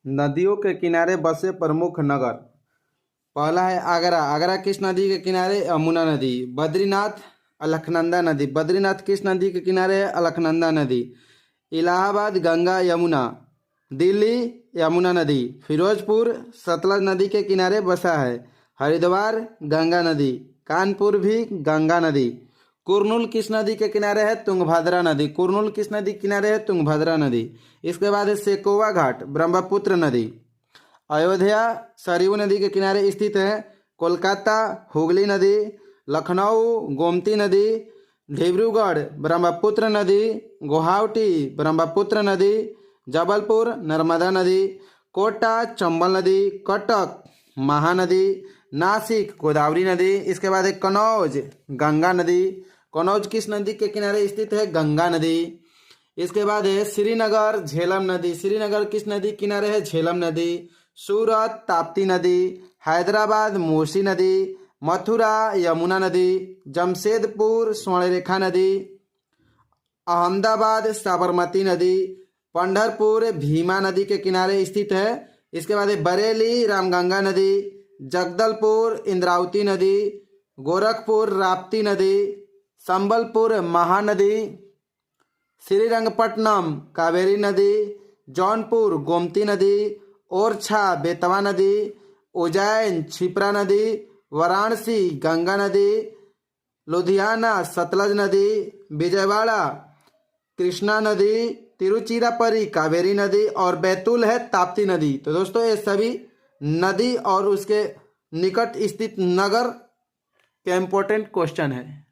नदियों के किनारे बसे प्रमुख नगर। पहला है आगरा। आगरा किस नदी के किनारे? यमुना नदी। बद्रीनाथ, अलकनंदा नदी। बद्रीनाथ किस नदी के किनारे है? अलकनंदा नदी। इलाहाबाद, गंगा यमुना। दिल्ली, यमुना नदी। फिरोजपुर सतलज नदी के किनारे बसा है। हरिद्वार, गंगा नदी। कानपुर भी गंगा नदी। कुरनूल किस नदी के किनारे है? तुंगभद्रा नदी। कुरनूल किस नदी के किनारे है? तुंगभद्रा नदी। इसके बाद है सेकोवा घाट, ब्रह्मपुत्र नदी। अयोध्या सरयू नदी के किनारे स्थित है। कोलकाता, हुगली नदी। लखनऊ, गोमती नदी। डिब्रूगढ़, ब्रह्मपुत्र नदी। गुवाहाटी, ब्रह्मपुत्र नदी। जबलपुर, नर्मदा नदी। कोटा, चंबल नदी। कटक, महानदी। नासिक, गोदावरी नदी। इसके बाद है कनौज, गंगा नदी। कनौज किस नदी के किनारे स्थित है? गंगा नदी। इसके बाद है श्रीनगर, झेलम नदी। श्रीनगर किस नदी के किनारे है? झेलम नदी। सूरत, ताप्ती नदी। हैदराबाद, मूसी नदी। मथुरा, यमुना नदी। जमशेदपुर, स्वर्णरेखा नदी। अहमदाबाद, साबरमती नदी। पंढरपुर, भीमा नदी के किनारे स्थित है। इसके बाद है बरेली, रामगंगा नदी। जगदलपुर, इंद्रावती नदी। गोरखपुर, राप्ती नदी। संबलपुर, महानदी। श्रीरंगपट्टनम, कावेरी नदी। जौनपुर, गोमती नदी। ओरछा, बेतवा नदी। उज्जैन, क्षिप्रा नदी। वाराणसी, गंगा नदी। लुधियाना, सतलज नदी। विजयवाड़ा, कृष्णा नदी। तिरुचिरापल्ली, कावेरी नदी। और बैतूल है ताप्ती नदी। तो दोस्तों ये सभी नदी और उसके निकट स्थित नगर के इम्पोर्टेंट क्वेश्चन है।